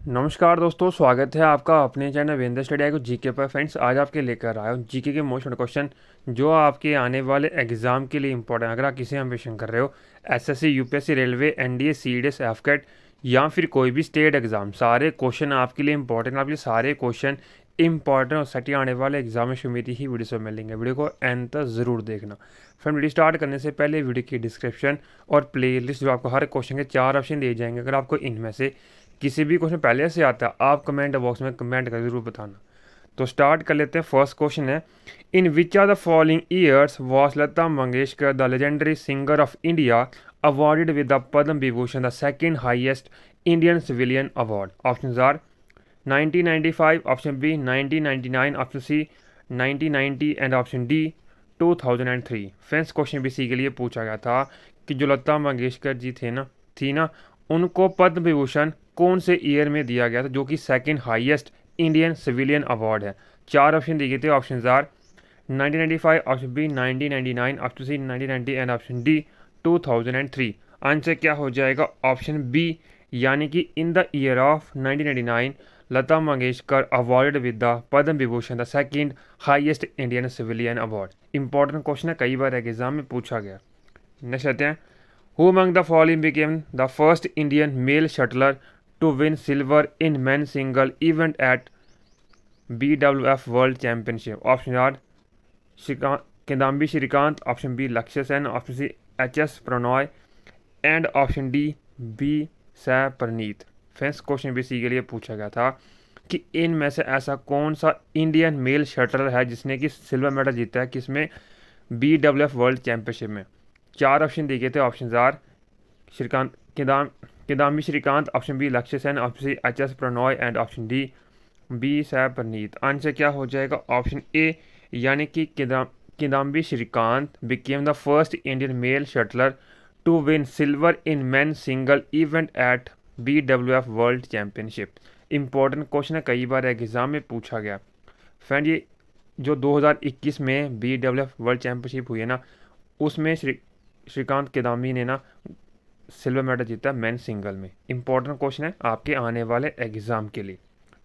नमस्कार दोस्तों, स्वागत है आपका अपने चैनल वीरेंद्र स्टडी को जीके पर। फ्रेंड्स, आज आपके लेकर आया हूँ जीके के मोस्ट क्वेश्चन जो आपके आने वाले एग्जाम के लिए इंपॉर्टेंट। अगर आप किसी एम्बिशन कर रहे हो, SSC, UPSC, railway, NDA, CDS, AFCAT या फिर कोई भी स्टेट एग्जाम, सारे क्वेश्चन आपके लिए इंपॉर्टेंट। आपके लिए सारे क्वेश्चन इंपॉर्टेंट और सटी आने वाले एग्जाम में मेरी ही वीडियो से मिलेंगे। वीडियो को एंड तक ज़रूर देखना। फ्रेंड, वीडियो स्टार्ट करने से पहले वीडियो की डिस्क्रिप्शन और प्ले लिस्ट जो आपको हर क्वेश्चन के 4 ऑप्शन दिए जाएंगे। अगर आपको इनमें से किसी भी क्वेश्चन पहले से आता है, आप कमेंट बॉक्स में कमेंट कर जरूर बताना। तो स्टार्ट कर लेते हैं। फर्स्ट क्वेश्चन है, in which are the following years was Lata Mangeshkar the legendary singer of India awarded with the Padma Vibhushan, the second highest Indian civilian award? Option are 1995, option B 1999, option C 1990 and option D 2003। Friends, question भी सी के लिए पूछा गया था कि जो लता मंगेशकर जी थी ना, उनको पद्म विभूषण कौन से ईयर में दिया गया था, जो कि second highest Indian civilian award है। 4 ऑप्शन दिए गए थे। Option are 1995, option B 1999, option C 1990 and option D 2003। Answer क्या हो जाएगा? ऑप्शन बी, यानी कि in the year of 1999 Lata Mangeshkar awarded with the Padma Vibhushan, the second highest Indian civilian award. Important question है, कई बार एग्जाम में पूछा गया। नेक्स्ट आते हैं, Who among the following became the first Indian male shuttler to win silver in men's single event at BWF World Championship? Option are Kidambi Shrikant, option B Lakshya Sen, option C HS Pranoy and option D B Sai Praneeth। Friends, question भी सी के लिए पूछा गया था कि इनमें से ऐसा कौन सा इंडियन मेल शटलर है जिसने कि सिल्वर मेडल जीता है, किसमें? BWF वर्ल्ड चैंपियनशिप में। 4 ऑप्शन दिए गए थे। Option are Srikanth Kidambi Srikanth, option B Lakshya Sen, option C HS Prannoy and option D B Sai Praneeth. Answer क्या हो जाएगा? ऑप्शन ए, यानी कि Kidambi Srikanth became the first Indian male shuttler to win silver in men singles event at BWF world championship. Important question है, कई बार exam में पूछा गया। फ्रेंड, ये जो 2021 में BWF वर्ल्ड चैंपियनशिप हुई है ना, उसमें श्रीकांत किदाम्बी ने ना सिल्वर मेडल जीता मेन सिंगल में। इंपॉर्टेंट क्वेश्चन है आपके आने वाले एग्जाम के लिए।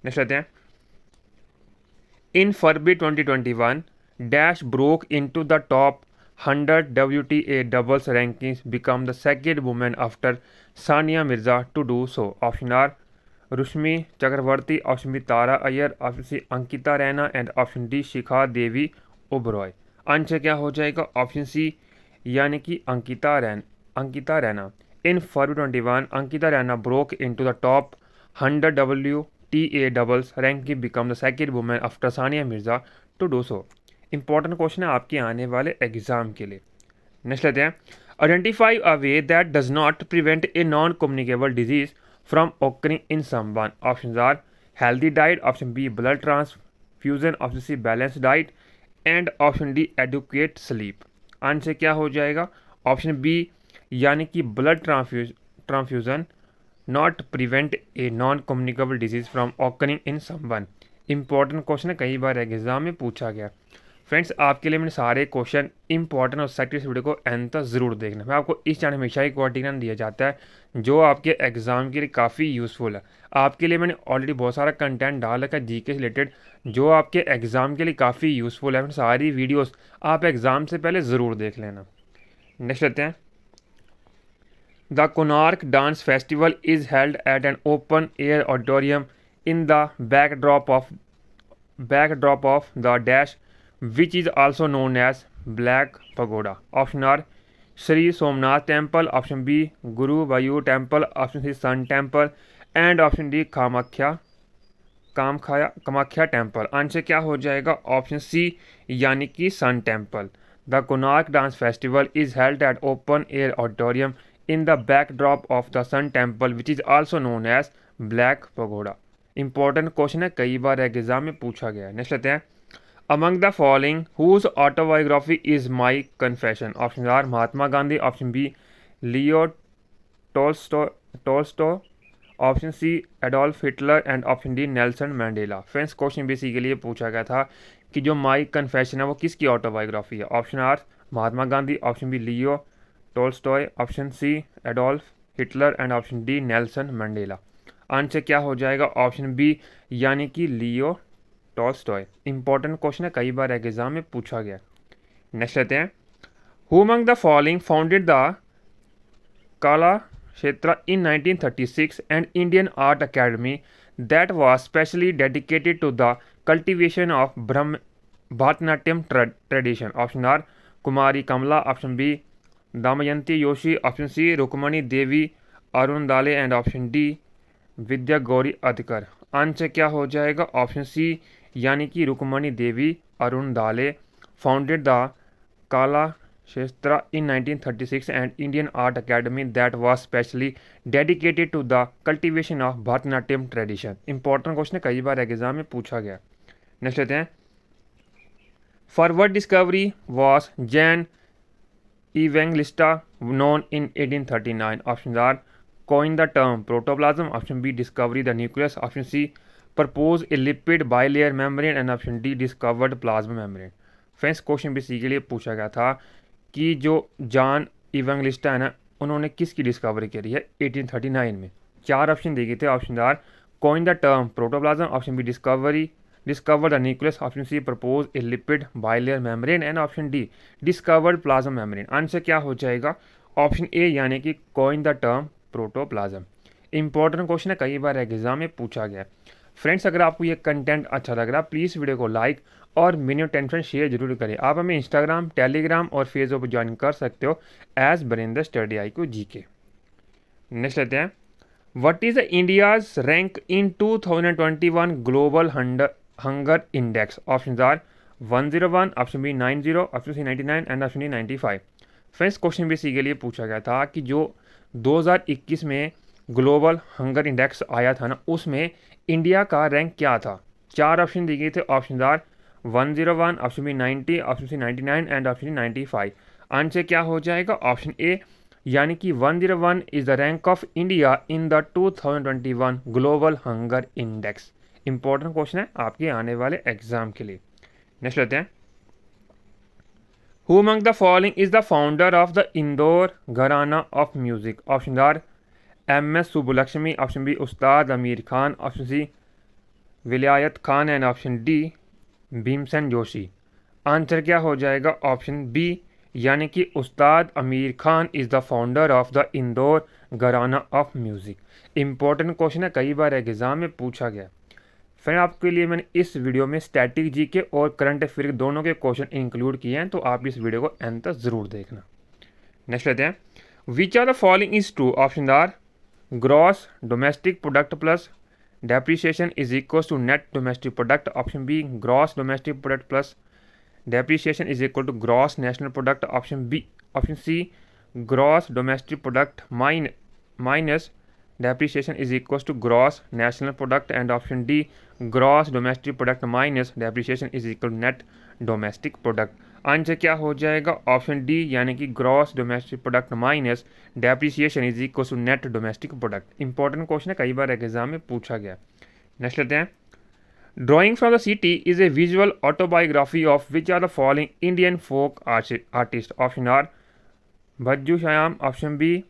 नेक्स्ट आते हैं, in February 2021 dash broke into the top 100 WTA doubles rankings, become the second women after Sania Mirza to do so. Option are Rushmi Chakravarthy, option B Tara Iyer, option C Ankita Raina and option D Shikha Devi Oberoi. Answer क्या हो जाएगा? ऑप्शन सी, यानी कि Ankita Raina. In February 21 Ankita Raina broke into the top 100 WTA doubles ranking, become the second women after Sania Mirza to do so. Important question है आपके आने वाले exam के लिए। नेक्स्ट लेते हैं, identify a way that does not prevent a non communicable disease from occurring in someone. Option are healthy diet, option B blood transfusion, option C balance diet and option D adequate sleep. Answer क्या हो जाएगा? Option B, यानी कि blood transfusion not prevent a non communicable disease from occurring in someone. Important question है, कई बार exam में पूछा गया। फ्रेंड्स, आपके लिए मैंने सारे क्वेश्चन इंपॉर्टेंट और सेट इस वीडियो को एंड तक ज़रूर देखना। मैं आपको इस चैनल हमेशा ही क्वार्टिनन दिया जाता है जो आपके एग्जाम के लिए काफ़ी यूज़फुल है। आपके लिए मैंने ऑलरेडी बहुत सारा कंटेंट डाल रखा है जीके से रिलेटेड जो आपके एग्ज़ाम के लिए काफ़ी यूज़फुल है। सारी वीडियोस आप एग्ज़ाम से पहले ज़रूर देख लेना। नेक्स्ट लेते हैं, the Konark dance festival is held at an open air auditorium in the backdrop of the dash, which is also known as Black Pagoda. Option are Sri Somnath Temple, option B Guru Vayu Temple, option C Sun Temple and option D Kamakhya temple. Answer क्या हो जाएगा? Option C, यानी कि sun temple. The Konark dance festival is held at open air auditorium in the backdrop of the sun temple which is also known as black pagoda. Important question है, कई बार exam में पूछा गया है। नेक्स्ट लेते हैं, among the following whose autobiography is my confession. Option are Mahatma Gandhi, option B Leo Tolstoy, option C Adolf Hitler and option D Nelson Mandela. Friends, question भी सी के लिए पूछा गया था कि जो माई कन्फेशन है वो किसकी ऑटोबायोग्राफी है। Option are Mahatma Gandhi, option B Leo Tolstoy, option C Adolf Hitler and option D Nelson Mandela. Answer क्या हो जाएगा? ऑप्शन बी यानी कि लियो टॉल्स्टॉय। इंपॉर्टेंट क्वेश्चन है, कई बार एग्जाम में पूछा गया। नेक्स्ट लेते हैं, who among the following founded the Kalakshetra in 1936 and Indian Art Academy that was specially dedicated to the cultivation of Bharatanatyam tradition. Option R Kumari Kamla, option B Damayanti Yoshi, option C Rukmani Devi Arundale and option D Vidya Gauri Adhikari. Answer क्या हो जाएगा? Option C यानी कि Rukmini Devi Arundale founded the Kala Shastra in 1936 and Indian Art Academy that was specially dedicated to the cultivation of Bharatanatyam tradition. Important question है, कई बार exam में पूछा गया। नेक्स्ट लेते हैं, For what discovery was Jan Evangelista known in 1839? Options are coined the term protoplasm, option B discovery the nucleus, option C propose a lipid bilayer membrane and option D discovered plasma membrane. Friends question basically पूछा गया था कि जो John इवेंगलिस्टा है ना, उन्होंने किसकी discovery करी है 1839 में। चार ऑप्शन दिए गए थे। Option are coin the term protoplasm, option B discover the nucleus, option C propose a lipid bilayer membrane and option D discovered plasma membrane. Answer क्या हो जाएगा? ऑप्शन ए यानी कि coin the term protoplasm. Important question है, कई बार exam में पूछा गया। फ्रेंड्स अगर आपको ये कंटेंट अच्छा लग रहा है प्लीज़ वीडियो को लाइक और मिनिमम 10 फ्रेंड शेयर जरूर करें। आप हमें इंस्टाग्राम, टेलीग्राम और फेसबुक पर ज्वाइन कर सकते हो as Barinder study IQ GK। Next लेते हैं, what is the India's rank in 2021 global hunger index? Option are 101, option B 90, option C 99 and option D 95। Friends question भी इसी के लिए पूछा गया था कि जो 2021 में ग्लोबल हंगर इंडेक्स आया था ना, उसमें इंडिया का रैंक क्या था? चार ऑप्शन दिए गए थे। Option are 101, option B 90, option C 99 and option D 95। Answer क्या हो जाएगा? ऑप्शन ए यानी कि 101 is the rank of India in the 2021 global hunger index. Important question है आपके आने वाले एग्जाम के लिए। नेक्स्ट लेते हैं, who among the following is the founder of the Indore gharana of music? Option are MS Subbulakshmi, option B Ustad Amir Khan, option C Vilayat Khan and option D Bhimsen Joshi. Answer क्या हो जाएगा? ऑप्शन बी यानी कि Ustad Amir Khan is the founder of the Indore gharana of music. Important question है, कई बार exam में पूछा गया। फ्रेंड आपके लिए मैंने इस वीडियो में स्टैटिक GK और करंट अफेयर दोनों के क्वेश्चन इंक्लूड किए हैं, तो आप इस वीडियो को एंड तक ज़रूर देखना। नेक्स्ट लेते हैं, which are the following is true? Option are gross domestic product plus depreciation is equal to net domestic product, option B gross domestic product plus depreciation is equal to gross national product, option C gross domestic product minus depreciation is equal to gross national product and option D gross domestic product minus depreciation is equal to net domestic product. Answer क्या हो जाएगा? Option D यानी कि gross domestic product minus depreciation is equal to net domestic product. Important question है, कई बार exam में पूछा गया। नेक्स्ट लेते हैं, drawing from the city is a visual autobiography of which are the following Indian folk artist? Option are Bhajju Shyam, option B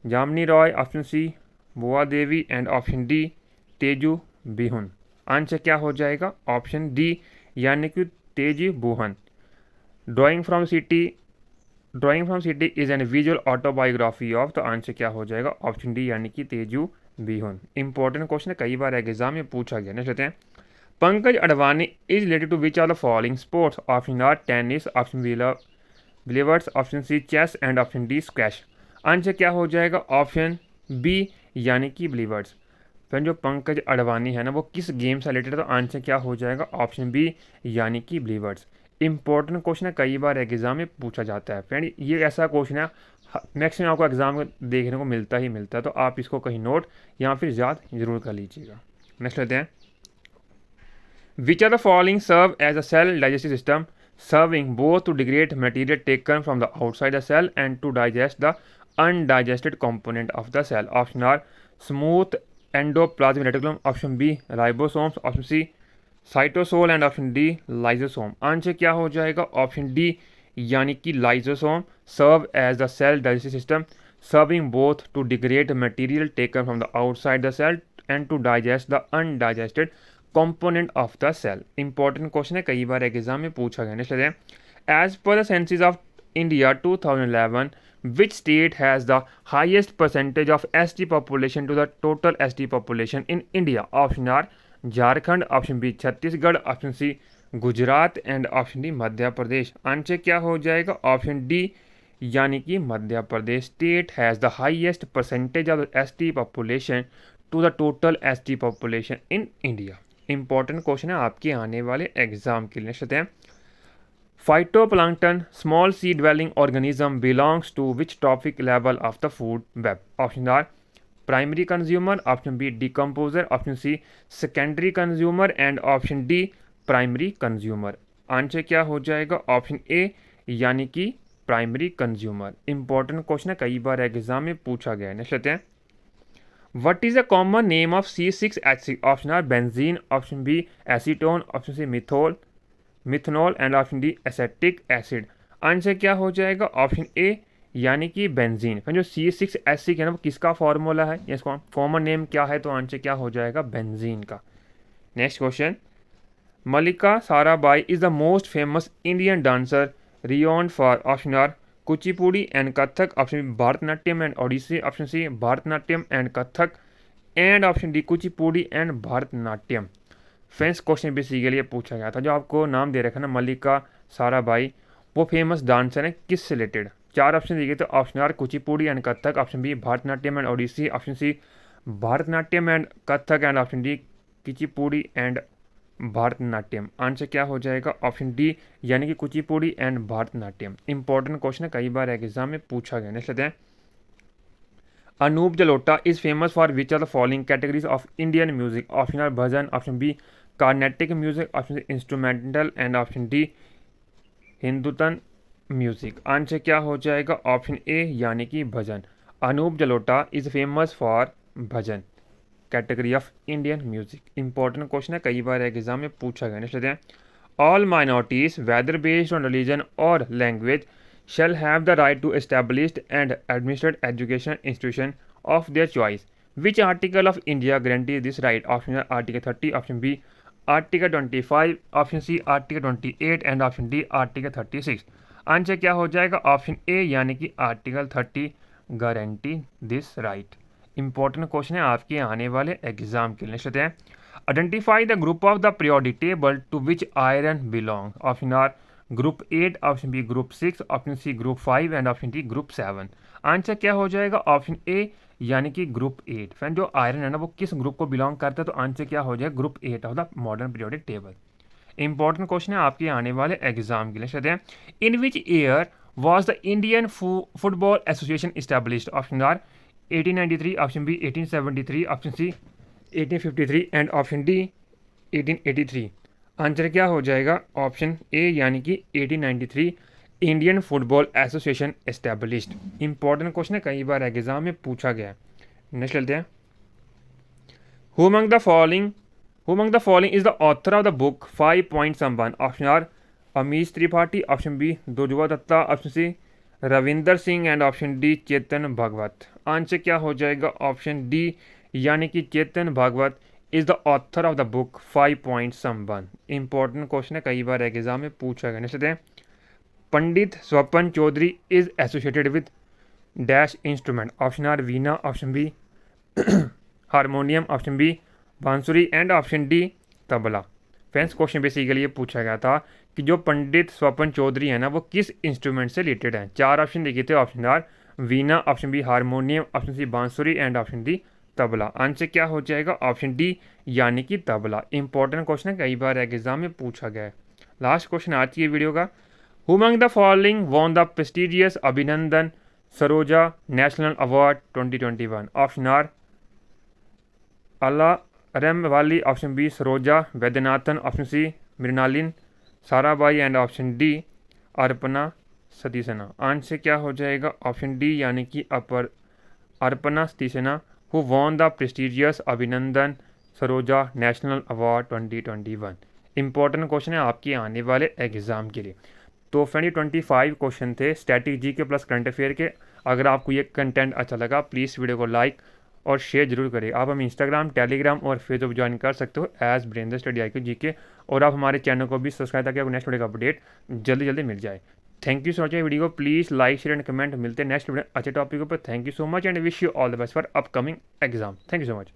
Jamini Roy, option C Bua Devi and option D Teju Behan. Answer क्या हो जाएगा? ऑप्शन डी यानी कि Teju Behan. Drawing from city is an visual autobiography of, तो answer क्या हो जाएगा? Option D यानी कि तेजू बिहुन। इंपॉर्टेंट क्वेश्चन है, कई बार एग्जाम में पूछा गया। नेक्स्ट लेते हैं, Pankaj Advani is related to which are the following sports? Option are tennis, option B billiards, option C chess and option D squash. Answer क्या हो जाएगा? ऑप्शन बी यानी कि बिलियर्ड्स। फ्रेंड जो पंकज अडवाणी है ना, वो किस गेम से रिलेटेड है? तो आंसर क्या हो जाएगा? ऑप्शन बी यानी कि बिलियर्ड्स। इंपॉर्टेंट क्वेश्चन है, कई बार एग्जाम में पूछा जाता है। फ्रेंड ये ऐसा क्वेश्चन है मैक्सिमम आपको एग्जाम में देखने को मिलता ही मिलता है, तो आप इसको कहीं नोट या फिर याद जरूर कर लीजिएगा। नेक्स्ट लेते हैं, which are the following serve as a cell digestive system serving both to degrade material taken from the outside the cell and to digest the undigested component of the cell? Option are smooth endoplasmic reticulum, option B ribosomes, option C cytosol and option D lysosome. Answer क्या हो जाएगा? Option D यानी कि lysosome serve as the cell digestive system serving both to degrade material taken from the outside the cell and to digest the undigested component of the cell. Important question है, कई बार exam में पूछा गया। Next है, as per the census of India 2011, which state has the highest percentage of ST population to the total ST population in India? Option are Jharkhand, option B Chhattisgarh, option C Gujarat and option D Madhya Pradesh. Answer क्या हो जाएगा? Option D यानी कि Madhya Pradesh. State has the highest percentage of ST population to the total ST population in India. Important question है आपके आने वाले exam के लिए। नेक्स्ट है, phytoplankton small sea dwelling organism belongs to which topic level of the food web? Option are primary consumer, option B decomposer, option C secondary consumer and option D primary consumer. Answer क्या हो जाएगा? Option A यानी कि primary consumer. Important question है, कई बार exam में पूछा गया है। नेक्स्ट लेते हैं, what is the common name of C6H6? Option are benzene, option B acetone, option C methanol and option D acetic acid. Answer क्या हो जाएगा? ऑप्शन ए यानी कि बेंजीन। जो C6H6 है ना, वो किसका फॉर्मूला है, इसका कॉमन नेम क्या है? तो आंसर क्या हो जाएगा? बेंजीन का। Next question, Mallika Sarabhai is the most famous Indian dancer renowned for? Option A Kuchipudi and Kathak, option B Bharatanatyam and Odissi, option C Bharatanatyam and Kathak and option D Kuchipudi and Bharatanatyam. Friends question basically ये पूछा गया था, जो आपको नाम दे रखा ना मल्लिका साराभाई, वो फेमस डांसर है किससे रिलेटेड? चार ऑप्शन दिए गए थे, option A Kuchipudi and Kathak, option B Bharatanatyam and Odissi, option C Bharatanatyam and Kathak and option D Kuchipudi and Bharatanatyam. Answer क्या हो जाएगा? ऑप्शन डी यानी कि Kuchipudi and Bharatanatyam. Important question है, कई बार एग्जाम में पूछा गया। नेक्स्ट लेते हैं, Anup Jalota is famous for which are the following categories of Indian music? Option are bhajan, option B Carnatic music, option C instrumental and option D Hindustan music. Answer क्या हो जाएगा? ऑप्शन ए यानी कि bhajan. Anup Jalota is famous for bhajan category of Indian music. Important question है, कई बार exam में पूछा गया। नेक्स्ट लेते हैं, all minorities whether based on religion और language shall have the right to established and administered education institution of their choice. Which article of India guarantees this right? Option A Article 30, option B Article 25, option C Article 28 and option D Article 36. Answer क्या हो जाएगा? Option A यानी कि article 30 guarantee this right. Important question है आपके आने वाले exam के लिए। नेक्स्ट हैं, identify the group of the periodic table to which iron belong? Option A group 8, option B group 6, option C group 5 and option D group 7। Answer क्या हो जाएगा? ऑप्शन ए यानी कि ग्रुप 8। फ्रेंड जो iron है ना, वो किस ग्रुप को बिलोंग करता है? तो आंसर क्या हो जाएगा? Group 8 of the modern periodic table. Important question है आपके आने वाले एग्जाम के लिए। चलते हैं, in which year was the Indian football association established? Option A 1893, option B 1873, option C 1853 and option D 1883। Answer क्या हो जाएगा? ऑप्शन ए यानी कि 1893 Indian football association established. Important question है, कई बार एग्जाम में पूछा गया है। नेक्स्ट चलते हैं, who among the following is the author of the book 5 Point Sum One? Option A Amish Tripathi, option B Durjoy Datta, option C Ravinder Singh and option D Chetan Bhagat. Answer क्या हो जाएगा? ऑप्शन डी यानी कि Chetan Bhagat is the author of the book 5 Point Sum One। Important question है, कई बार exam में पूछा गया। नेक्स्ट हैं, Pandit Swapan Chaudhary is associated with dash instrument? Option A veena, option B harmonium, option B bansuri and option D tabla. Friends question basically ये पूछा गया था कि जो पंडित स्वपन चौधरी है ना, वो किस इंस्ट्रूमेंट से रिलेटेड है? चार ऑप्शन दिखे थे, option A veena, option B harmonium, option C bansuri and option D tabla. Answer क्या हो जाएगा? ऑप्शन डी यानी कि तबला। इंपॉर्टेंट क्वेश्चन है, कई बार एग्जाम में पूछा गया है। लास्ट क्वेश्चन आज की वीडियो का, who among the following won the prestigious Abhinandan Saroja national award 2021? Option A Alarmel Valli, option B Saroja Vaidyanathan, option C Mrinalini Sarabhai and option D अर्पणा सतीसेना। आंसर क्या हो जाएगा? ऑप्शन डी यानी कि Arpana सतीसेना who won the prestigious अभिनंदन Saroja national award 2021। Important question है आपके आने वाले एग्जाम के लिए। तो फ्रेंड 25 क्वेश्चन थे स्टैटिक जी के प्लस करंट अफेयर के। अगर आपको ये कंटेंट अच्छा लगा प्लीज़ वीडियो को लाइक और शेयर जरूर करें। आप हम इंस्टाग्राम, टेलीग्राम और फेसबुक ज्वाइन कर सकते हो as Brain Study IQ GK, और आप हमारे चैनल को भी सब्सक्राइब ताकि आपको नेक्स्ट वीडियो का अपडेट जल्दी जल्दी मिल जाए। Thank you so much. Video को please like, share and comment. मिलते हैं नेक्स्ट वीडियो अच्छे टॉपिक पर। Thank you so much and wish you all the best for upcoming exam. Thank you so much.